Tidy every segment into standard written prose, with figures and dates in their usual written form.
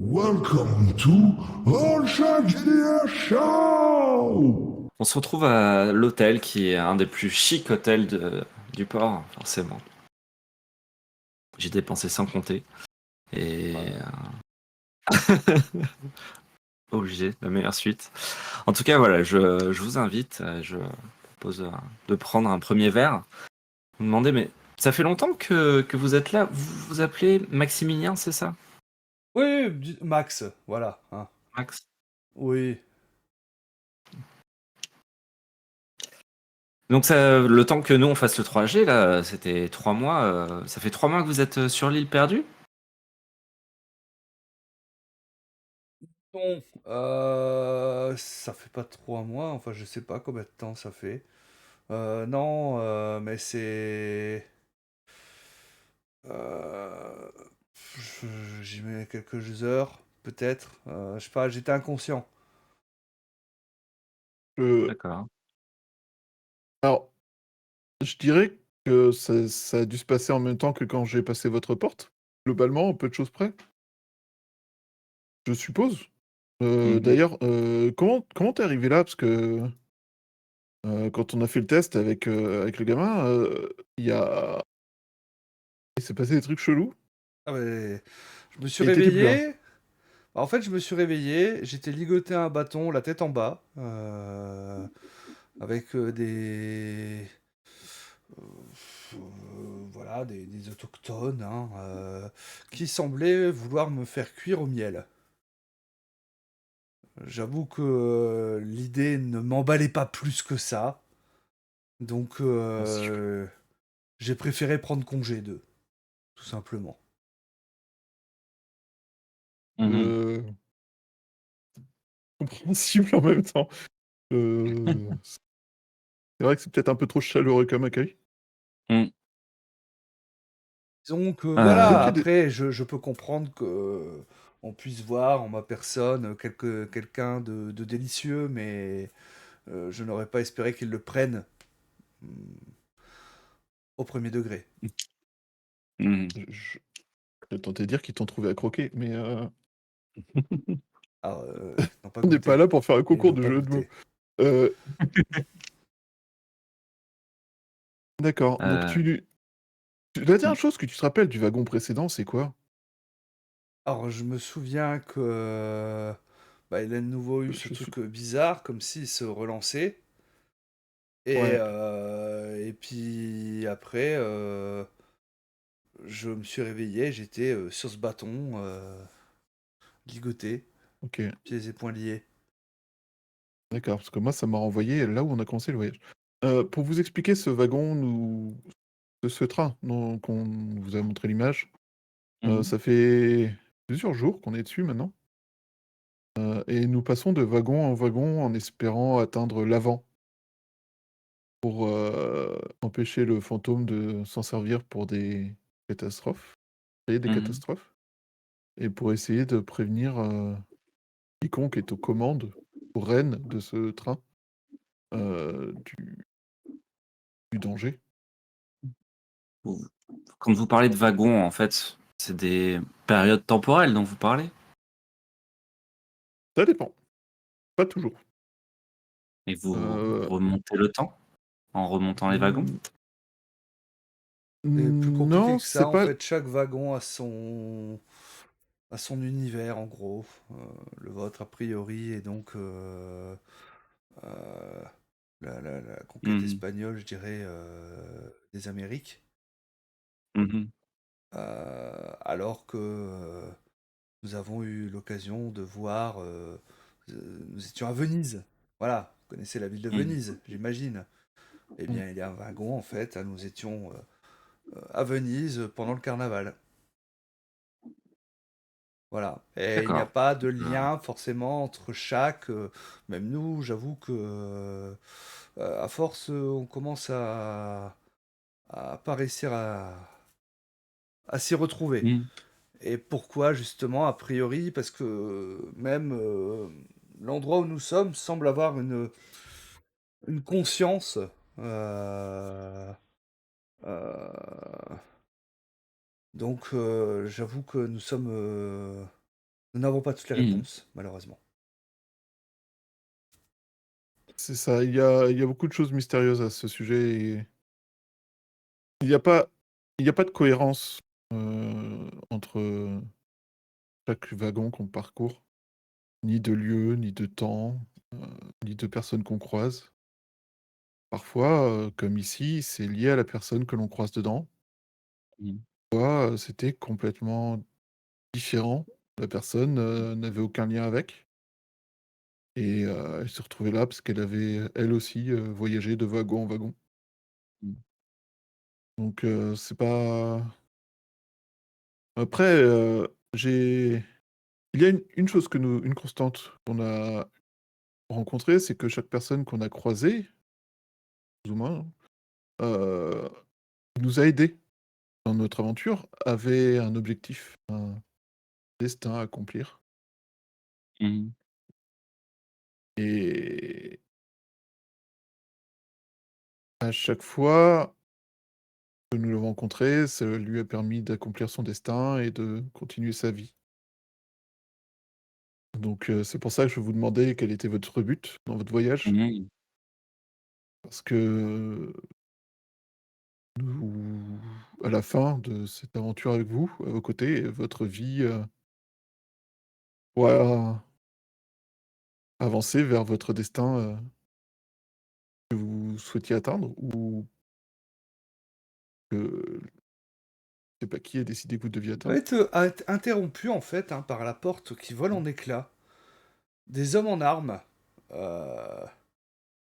Welcome to All Shark GDR Show! On se retrouve à l'hôtel qui est un des plus chics hôtels du port, forcément. J'ai dépensé sans compter. Et obligé, la meilleure suite. En tout cas, voilà, je vous invite, je propose de prendre un premier verre. Vous me demandez, mais ça fait longtemps que vous êtes là. Vous vous appelez Maximilien, c'est ça, Oui, Max, voilà, hein. Max? Oui. Donc ça, le temps que nous on fasse le 3G, là, c'était 3 mois. Ça fait 3 mois que vous êtes sur l'île perdue? Bon, ça fait pas 3 mois, enfin je sais pas combien de temps ça fait. Non, mais c'est... euh, J'y mets quelques heures, peut-être. Je sais pas, j'étais inconscient. Euh, D'accord. alors, je dirais que ça a dû se passer en même temps que quand j'ai passé votre porte. Globalement, peu de choses près, je suppose. Mhm. D'ailleurs, comment t'es arrivé là? Parce que quand on a fait le test avec le gamin, il s'est passé des trucs chelous. Ah mais, je me suis Et t'étais plus là. réveillé. En fait, je me suis réveillé, j'étais ligoté à un bâton, la tête en bas, avec voilà, des autochtones, hein, qui semblaient vouloir me faire cuire au miel. J'avoue que l'idée ne m'emballait pas plus que ça, donc j'ai préféré prendre congé d'eux, tout simplement. Mhm. Euh, compréhensible en même temps. C'est vrai que c'est peut-être un peu trop chaleureux comme accueil. Mm. Disons que Euh, voilà, Ok, après, je peux comprendre que on puisse voir en ma personne quelqu'un de délicieux, mais je n'aurais pas espéré qu'ils le prennent mm, au premier degré. mhm. j'ai tenté de dire qu'ils t'ont trouvé à croquer, mais Alors, ils n'ont pas on n'est pas goûté. là pour faire un Ils concours n'ont de pas jeux de mots. goûté. Euh, d'accord, donc Euh, la dernière chose que tu te rappelles du wagon précédent, c'est quoi? Alors, je me souviens que bah, il a de nouveau eu ce Je suis... truc bizarre, comme s'il se relançait. Et, Ouais, et puis après, je me suis réveillé, j'étais sur ce bâton, ligoté, ok, pieds et poings liés. d'accord, parce que moi, ça m'a renvoyé là où on a commencé le voyage. Pour vous expliquer ce wagon, ce train qu'on vous a montré l'image, mhm. ça fait plusieurs jours qu'on est dessus maintenant, et nous passons de wagon en wagon en espérant atteindre l'avant pour empêcher le fantôme de s'en servir pour des catastrophes, créer des Mhm. catastrophes, et pour essayer de prévenir quiconque est aux commandes, aux rênes de ce train, du danger. Vous- Quand vous parlez de wagons, en fait, c'est des périodes temporelles dont vous parlez? Ça dépend, pas toujours. Et vous Euh, remontez le temps en remontant les wagons? mmh, C'est plus compliqué non, que ça, c'est en pas. fait, chaque wagon a son univers, en gros. Le vôtre, a priori, est donc euh, la conquête Mhm. espagnole, je dirais, des Amériques. Mhm. Alors que nous avons eu l'occasion de voir, nous étions à Venise. Voilà, vous connaissez la ville de Mhm. Venise, j'imagine. Eh bien, il y a un wagon, en fait, nous étions à Venise pendant le carnaval. Voilà. Et il n'y a D'accord. pas de Euh, lien forcément entre chaque. Même nous, j'avoue que à force, on commence à pas réussir à s'y retrouver. mhm. Et pourquoi justement, a priori, parce que même l'endroit où nous sommes semble avoir une conscience. euh, euh, donc j'avoue que nous sommes Nous n'avons pas toutes les Mhm. réponses, malheureusement. C'est ça, il y a beaucoup de choses mystérieuses à ce sujet et il n'y a pas il y a pas de cohérence, entre chaque wagon qu'on parcourt, ni de lieu, ni de temps, heu, ni de personnes qu'on croise. Parfois, comme ici, c'est lié à la personne que l'on croise dedans. Mhm. Parfois, c'était complètement différent. La personne, n'avait aucun lien avec et elle se retrouvait là parce qu'elle avait, elle aussi, voyagé de wagon en wagon. Mhm. Donc c'est pas après, j'ai il y a une chose une constante qu'on a rencontrée, c'est que chaque personne qu'on a croisée, plus ou moins, heu, nous a aidés dans notre aventure, avait un objectif, un destin à accomplir Mhm. et à chaque fois que nous l'avons rencontré, ça lui a permis d'accomplir son destin et de continuer sa vie. Donc c'est pour ça que je vous demandais quel était votre but dans votre voyage, Mhm. parce que nous à la fin de cette aventure avec vous, à vos côtés, votre vie, pourra avancer vers votre destin, que vous souhaitiez atteindre ou que je sais pas qui a décidé que vous deviez On va atteindre. être interrompu en fait hein, par la porte qui vole en éclats. Des hommes en armes euh,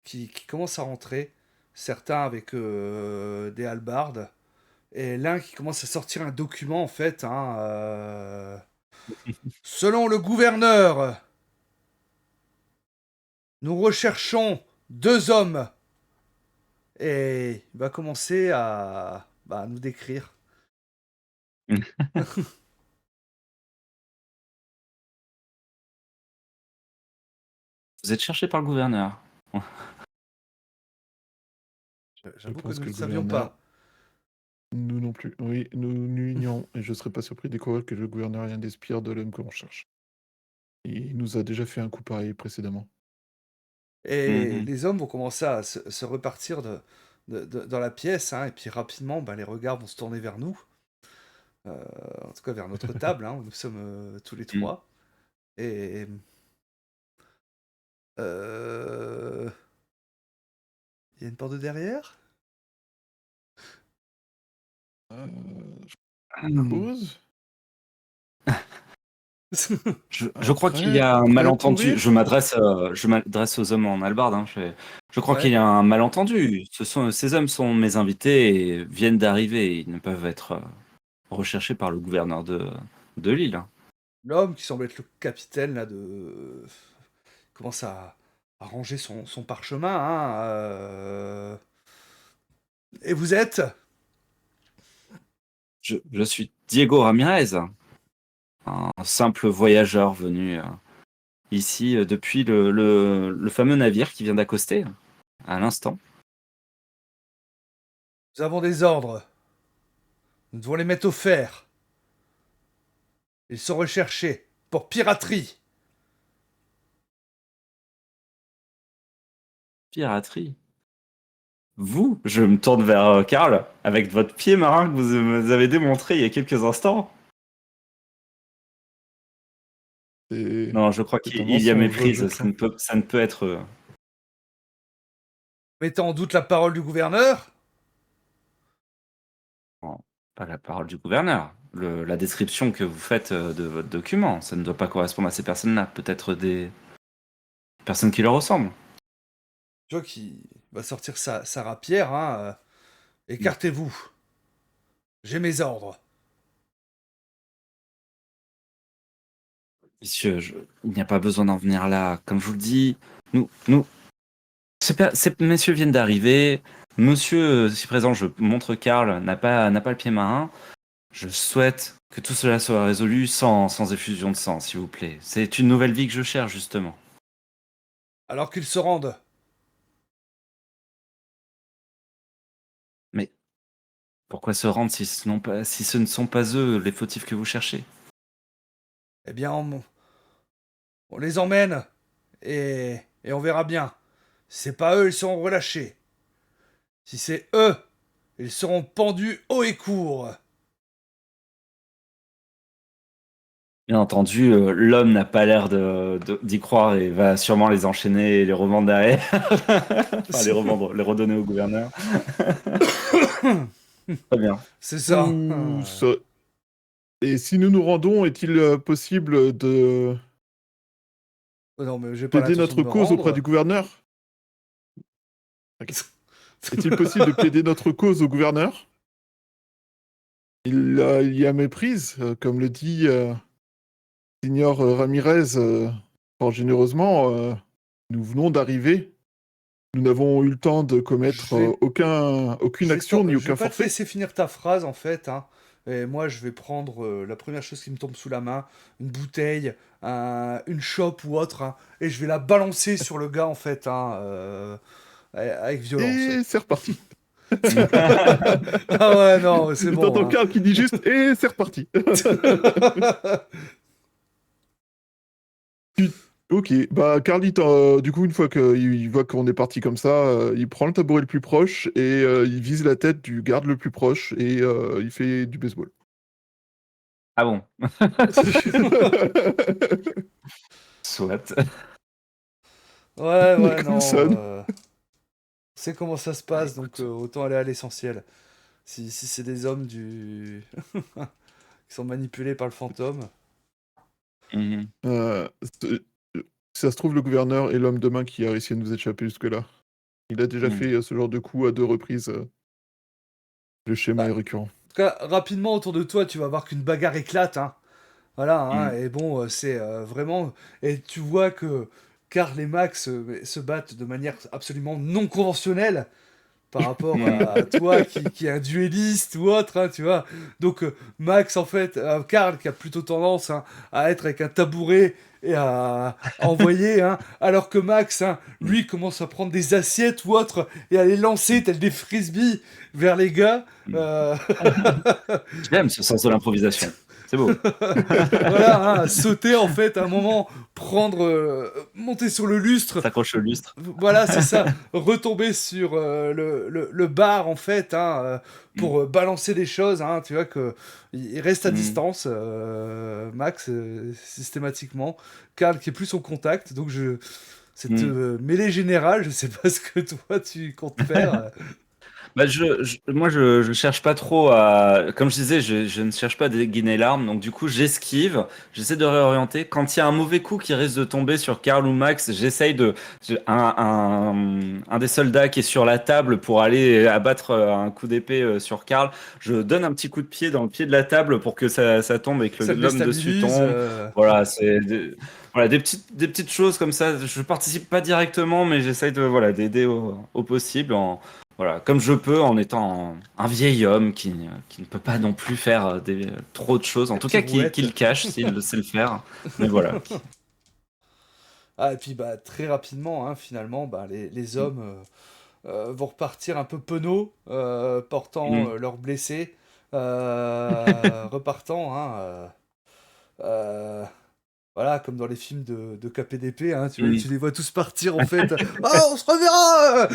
qui commencent à rentrer, certains avec des hallebardes, et l'un qui commence à sortir un document en fait. Selon le gouverneur, nous recherchons 2 hommes. Et il va commencer à nous décrire. Vous êtes cherché par le gouverneur. Je J'avoue que pense nous que ne le savions gouverneur pas. nous non plus. Oui, nous ignorons et je ne serais pas surpris de découvrir que le gouverneur est un des sbires de l'homme que l'on cherche. Il nous a déjà fait un coup pareil précédemment. Et Mhm. les hommes vont commencer à se repartir dans la pièce, hein, et puis rapidement, ben, les regards vont se tourner vers nous, en tout cas vers notre table, hein, où nous sommes tous les Mhm. trois. Et euh, il y a une porte de derrière. Je Mhm. suppose. Je crois qu'il y Après a un prêt à malentendu. courir? Je m'adresse aux hommes en albarde, hein. Je crois qu'il Ouais. y a un malentendu. Ces hommes sont mes invités et viennent d'arriver. Ils ne peuvent être recherchés par le gouverneur de l'île, hein. L'homme qui semble être le capitaine là commence à ranger son parchemin. Et vous êtes? Je suis Diego Ramirez, un simple voyageur venu ici depuis le fameux navire qui vient d'accoster à l'instant. Nous avons des ordres. Nous devons les mettre au fer. Ils sont recherchés pour piraterie. Piraterie. Vous, je me tourne vers Karl, avec votre pied marin que vous me avez démontré il y a quelques instants. C'est Non, je crois c'est un qu'il y a mensonge, je méprise. crains. Ça ne peut être. Mettant en doute la parole du gouverneur? Non, pas la parole du gouverneur. La description que vous faites de votre document, ça ne doit pas correspondre à ces personnes-là. Peut-être des personnes qui leur ressemblent. Tu vois qu'il va sortir sa rapière. Écartez-vous. J'ai mes ordres. Messieurs, il n'y a pas besoin d'en venir là. Comme je vous le dis, nous, ces messieurs viennent d'arriver. Monsieur, si présent, je montre Karl, n'a pas le pied marin. Je souhaite que tout cela soit résolu sans effusion de sang, s'il vous plaît. C'est une nouvelle vie que je cherche, justement. Alors qu'ils se rendent. Mais pourquoi se rendre si ce ne sont pas eux les fautifs que vous cherchez? Eh bien, On les emmène et on verra bien. Si c'est pas eux, ils seront relâchés. Si c'est eux, ils seront pendus haut et court. Bien entendu, l'homme n'a pas l'air d'y croire et va sûrement les enchaîner et les revendre derrière. Enfin, les revendre, les redonner au gouverneur. Très bien. C'est ça. Et si nous nous rendons, est-il possible de Non, mais j'ai pas plaider l'intention de notre me cause rendre. auprès du gouverneur? Est-il possible de plaider notre cause au gouverneur? Il y a méprise, comme le dit Signor Ramirez, fort généreusement. Nous venons d'arriver. Nous n'avons eu le temps de commettre Je vais- aucune action ni Je aucun vais pas te forfait. laisser finir ta phrase en fait. Hein. Et moi, je vais prendre la première chose qui me tombe sous la main, une bouteille, une chope ou autre, hein, et je vais la balancer sur le gars en fait, hein, avec violence. Et c'est reparti. Ah ouais, non, c'est bon. T'entends Hein. Karl qui dit juste et c'est reparti. Ok, bah Carly, du coup, une fois qu'il voit qu'on est parti comme ça, il prend le tabouret le plus proche et il vise la tête du garde le plus proche et il fait du baseball. Ah bon, soit. Ouais, Mais ouais, comme non. ça. On sait comment ça se passe, donc écoute. autant aller à l'essentiel. Si c'est des hommes qui sont manipulés par le fantôme. Mhm. Euh, c'est- si ça se trouve, le gouverneur est l'homme de main qui a réussi à nous échapper jusque-là. Il a déjà Mhm. fait ce genre de coup à 2 reprises. Le schéma Bah, est récurrent. En tout cas, rapidement autour de toi, tu vas voir qu'une bagarre éclate. Hein. Voilà, hein, Mhm. et bon, c'est vraiment. Et tu vois que Karl et Max se battent de manière absolument non conventionnelle par rapport Mhm. à toi qui est un duelliste ou autre, hein, tu vois. Donc, Max, en fait, Karl qui a plutôt tendance hein, à être avec un tabouret et à envoyer, hein, alors que Max, hein, lui, commence à prendre des assiettes ou autre et à les lancer tels des frisbees vers les gars. Mhm. Euh, J'aime ce sens de l'improvisation. C'est beau. voilà, hein, à sauter en fait à un moment, prendre, monter sur le lustre, S'accroche au lustre. voilà, c'est ça, retomber sur le bar en fait, hein, Mhm. pour balancer des choses, hein, tu vois que il reste à Mhm. distance, Max, systématiquement, Karl qui est plus au contact, donc cette Mhm. mêlée générale, je sais pas ce que toi tu comptes faire. Bah, moi, je cherche pas trop à. Comme je disais, je ne cherche pas à dégainer l'arme, donc du coup, j'esquive, j'essaie de réorienter. Quand il y a un mauvais coup qui risque de tomber sur Karl ou Max, j'essaye un des soldats qui est sur la table pour aller abattre un coup d'épée sur Karl. Je donne un petit coup de pied dans le pied de la table pour que ça tombe et que Ça le l'homme dessus déstabilise. tombe. Voilà, voilà, des petites choses comme ça. Je participe pas directement, mais j'essaye voilà, d'aider au possible voilà, comme je peux en étant un vieil homme qui ne peut pas non plus faire trop de choses. En tout cas, qui Pirouette. le cache s'il sait le faire. Mais voilà. Ah, et puis bah, très rapidement, hein, finalement, bah, les hommes vont repartir un peu penauds, portant Mm. leurs blessés, repartant, hein, euh, voilà, comme dans les films de KPDP, hein, Mm. tu les vois tous partir en fait. Ah, on se reverra.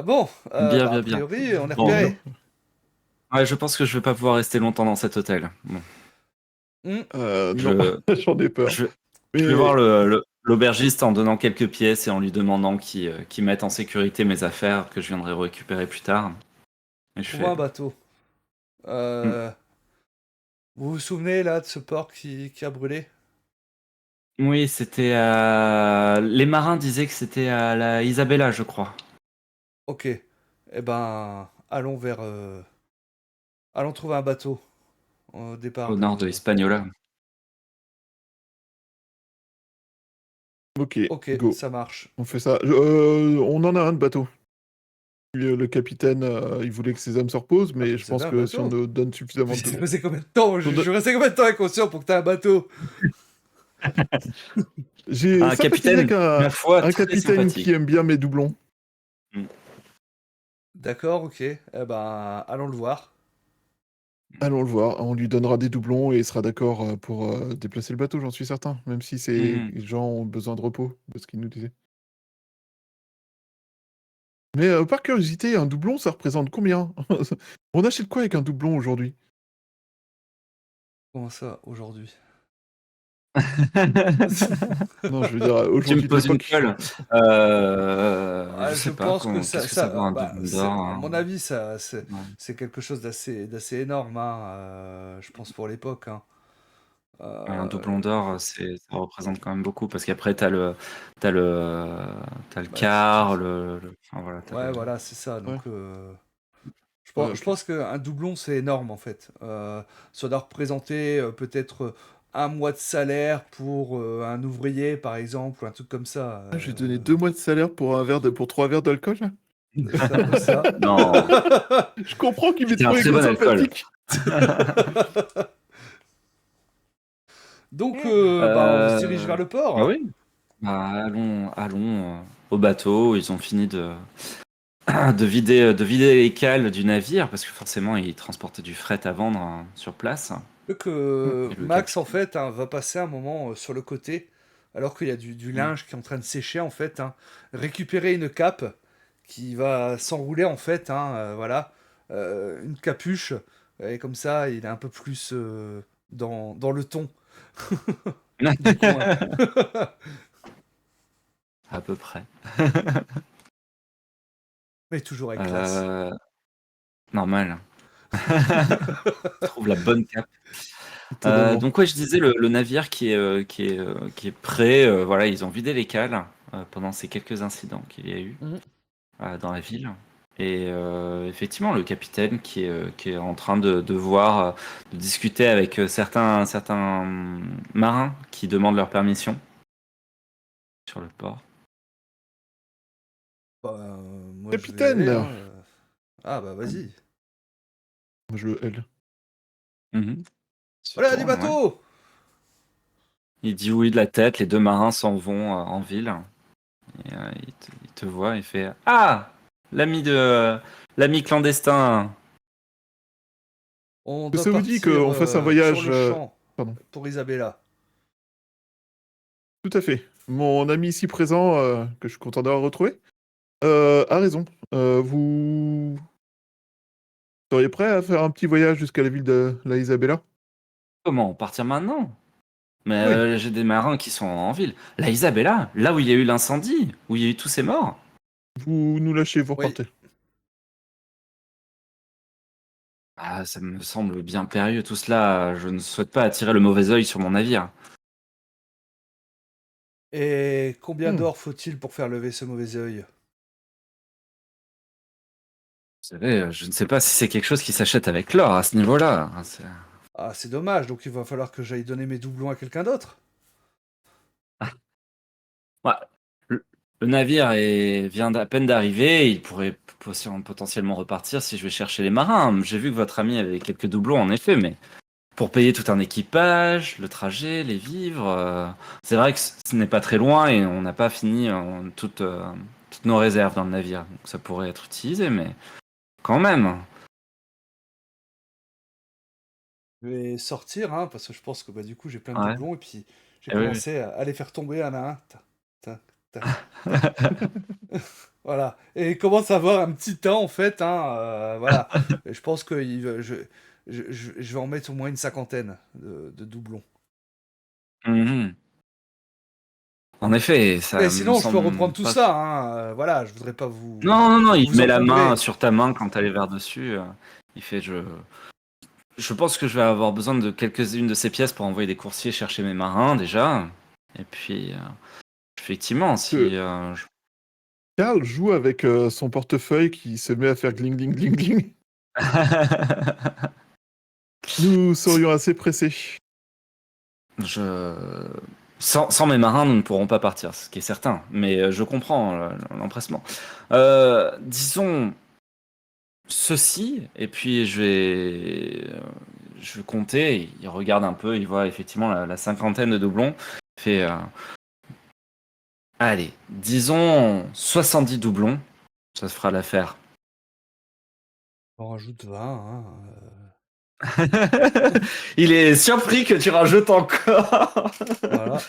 Bon, Bien, bah, a bien, bien. priori, on est Bon, repéré. ouais, je pense que je vais pas pouvoir rester longtemps dans cet hôtel. Bon, Hmm. Non, je, j'en ai peur. je, je vais voir Mais l'aubergiste en donnant quelques pièces et en lui demandant qu'il mette en sécurité mes affaires que je viendrai récupérer plus tard. Et je Trouve un fais. bateau. Mm. Euh, Vous vous souvenez là de ce port qui a brûlé? Oui, c'était à. Les marins disaient que c'était à la Isabella, je crois. Ok. Eh ben, allons trouver un bateau au départ Au nord de de. Hispaniola. ok, Ok, go. ça marche. On fait ça. On en a un de bateau. Le capitaine, il voulait que ses hommes se reposent, Ah, mais je vous avez pense un que si on bateau? nous donne suffisamment Mais de... t'es resté combien de temps? si on Je donne- suis resté combien de temps inconscient pour que t'aies un bateau? J'ai Un sympathisé avec capitaine, ma foi, un très capitaine qui sympathique. aime bien mes doublons. Mm. D'accord, ok. Eh ben, allons le voir. Allons le voir, on lui donnera des doublons et il sera d'accord pour déplacer le bateau, j'en suis certain, même si Mhm. les gens ont besoin de repos, de ce qu'il nous disait. Mais par curiosité, un doublon, ça représente combien? On achète quoi avec un doublon aujourd'hui? Comment ça, aujourd'hui? Non, je veux dire, Tu me aujourd'hui de poses une l'époque. colle. Je Je sais pas, pense que qu'est-ce que ça vaut un doublon d'or, à mon hein? avis, Ouais. c'est quelque chose d'assez énorme, hein, je pense pour l'époque, hein. Ouais, un doublon Euh, d'or, ça représente quand même beaucoup parce qu'après t'as le, t'as le bah, tu- tu- quart, enfin voilà, t'as le. ouais, voilà, c'est ça. Ouais, Donc, ouais, je ok. pense qu'un doublon, c'est énorme en fait. Ça doit représenter peut-être un mois de salaire pour un ouvrier, par exemple, ou un truc comme ça. Ah, j'ai donné 2 mois de salaire pour pour 3 verres d'alcool, là? C'est un peu ça. Non, Je comprends qu'il m'est c'était un trop très bon alcool. égo-sympathique. Donc, bah, on se dirige vers Euh, le Bah port. oui, bah, allons au bateau. Ils ont fini de vider les cales du navire parce que forcément ils transportaient du fret à vendre sur place. Vu que Et le Max, en capitaine. fait, hein, va passer un moment sur le côté, alors qu'il y a du Mm. linge qui est en train de sécher, en fait, hein, récupérer une cape qui va s'enrouler, en fait, hein, voilà, une capuche, et comme ça, il est un peu plus dans le ton du coin. À peu près. Mais toujours avec classe. Euh, Normal. Trouve la bonne cape. Étonnamment. Donc ouais, je disais le navire qui est prêt. Voilà, ils ont vidé les cales pendant ces quelques incidents qu'il y a eu Mhm. dans la ville. Et effectivement, le capitaine qui est en train de voir, de discuter avec certains marins qui demandent leur permission sur le port. Bah, moi, je vais y aller, Capitaine! hein. Ah, bah, vas-y. Je le L. Mhm. Se Voilà, du tourne, ouais. bateau! Il dit oui de la tête, les deux marins s'en vont en ville. Et il te voit, il fait Ah! L'ami clandestin! On Que doit ça vous dit partir qu'on fasse un sur voyage... le champ Pardon. pour Isabella. Tout à fait. Mon ami ici présent, que je suis content d'avoir retrouvé, a raison. Vous seriez prêt à faire un petit voyage jusqu'à la ville de la Isabella? Comment? Partir maintenant? Mais Oui. j'ai des marins qui sont en ville. La Isabella, là où il y a eu l'incendie, où il y a eu tous ces morts. Vous nous lâchez, vous Oui. repartez. Ah, ça me semble bien périlleux tout cela. Je ne souhaite pas attirer le mauvais œil sur mon navire. Et combien Hmm. d'or faut-il pour faire lever ce mauvais œil? Vous savez, je ne sais pas si c'est quelque chose qui s'achète avec l'or à ce niveau-là. Ah, c'est dommage, donc il va falloir que j'aille donner mes doublons à quelqu'un d'autre. Ouais, le, le navire vient à peine d'arriver. Il pourrait potentiellement repartir si je vais chercher les marins. J'ai vu que votre ami avait quelques doublons, en effet, mais pour payer tout un équipage, le trajet, les vivres, c'est vrai que ce n'est pas très loin et on n'a pas fini toutes nos réserves dans le navire. Donc ça pourrait être utilisé, mais quand même. Je vais sortir, hein, parce que je pense que bah, du coup j'ai plein de Ouais. doublons et puis j'ai Eh oui, oui. commencé à les faire tomber un à un. Tac, tac, tac, tac. Voilà. Et il commence à avoir un petit temps en fait, hein, voilà. Et je pense que je vais en mettre au moins une cinquantaine de doublons. Mhm. En effet, Mais ça me sinon, je peux reprendre semble tout pas. ça, hein, voilà, je voudrais pas vous, Non, non, non, il vous met la main encombrer. sur ta main quand elle est vers dessus. Il fait je pense que je vais avoir besoin de quelques-unes de ces pièces pour envoyer des coursiers chercher mes marins déjà. Et puis, effectivement, Que si. Karl joue avec son portefeuille qui se met à faire gling gling gling gling. Nous serions assez pressés. Je... sans mes marins, nous ne pourrons pas partir, ce qui est certain. Mais je comprends l'empressement. Disons ceci, et puis je vais compter. Il regarde un peu, il voit effectivement la cinquantaine de doublons. Il fait, allez, disons 70 doublons, ça se fera l'affaire. On rajoute 20, hein. Il est surpris que tu rajoutes encore. Voilà.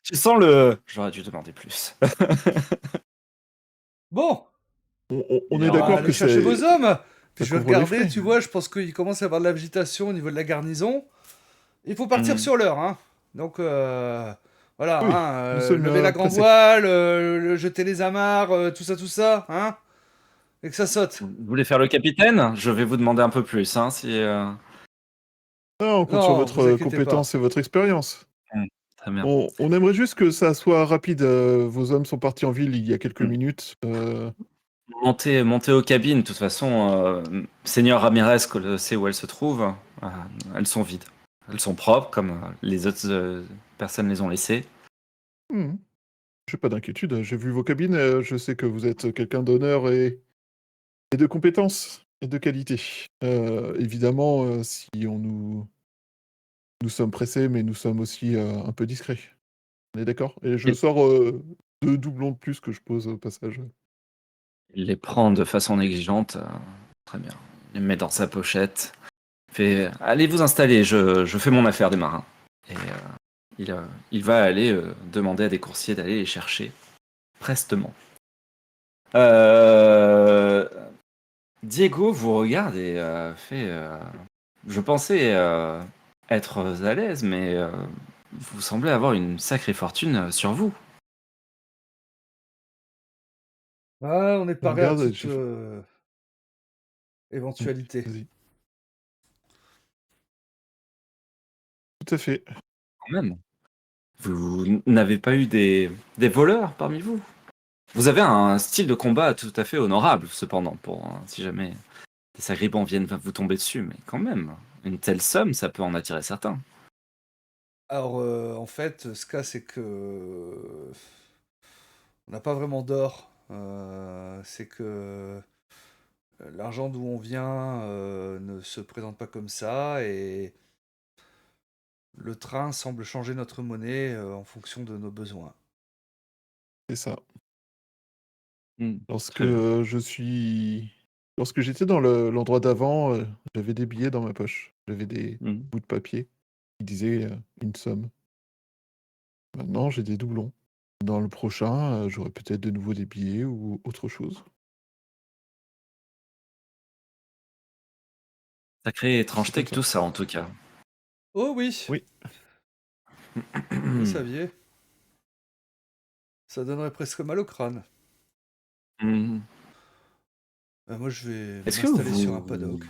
Tu sens le. J'aurais dû demander plus. Bon, On Il est y aura- d'accord allez que chercher vos c'est. hommes. Puis ça je vais couvre les regarder, frais. tu vois, je pense qu'il commence à y avoir de l'agitation au niveau de la garnison. Il faut partir Mhm. sur l'heure, hein. Donc, voilà, Oui, hein, nous sommes lever la grand pressés. voile, jeter les amarres, tout ça, hein. Et que ça saute. Vous voulez faire le capitaine? Je vais vous demander un peu plus, hein, si. Non, on compte sur Non, vous votre inquiétez pas. compétence et votre expérience. Très bien. On aimerait juste que ça soit rapide. Vos hommes sont partis en ville il y a quelques Mm. minutes. Montez aux cabines. De toute façon, Seigneur Ramirez sait où elles se trouvent. Elles sont vides. Elles sont propres, comme les autres personnes les ont laissées. Hmm. Je n'ai pas d'inquiétude. J'ai vu vos cabines. Je sais que vous êtes quelqu'un d'honneur et de compétences et de qualité. Évidemment, si nous sommes pressés, mais nous sommes aussi un peu discrets. On est d'accord? Et je Il sors 2 doublons de plus que je pose au passage. il les prend de façon négligente. Très bien. Il les met dans sa pochette. Fait, allez vous installer, je fais mon affaire des marins. Et il va aller demander à des coursiers d'aller les chercher prestement. Euh, Diego vous regarde et fait je pensais être à l'aise, mais vous semblez avoir une sacrée fortune sur vous. Ah, on est Je paré à regarde et toute éventualité. Vas-y. Tout à fait. Quand même. Vous n'avez pas eu des voleurs parmi vous? Vous avez un style de combat tout à fait honorable, cependant, pour si jamais des agrippants viennent vous tomber dessus, mais quand même, une telle somme, ça peut en attirer certains. Alors, en fait, ce cas, c'est que on n'a pas vraiment d'or. C'est que l'argent d'où on vient ne se présente pas comme ça et le train semble changer notre monnaie en fonction de nos besoins. C'est ça. Hmm, Lorsque très bien. lorsque j'étais dans l'endroit d'avant, j'avais des billets dans ma poche. J'avais des Hmm. bouts de papier qui disaient une somme. Maintenant, j'ai des doublons. Dans le prochain, j'aurai peut-être de nouveau des billets ou autre chose. Sacrée C'est étrangeté comme que ça. tout ça, en tout cas. Oh oui, Oui. vous saviez, ça donnerait presque mal au crâne. Hmm. Moi, je vais Est-ce que m'installer sur un vous... paddock.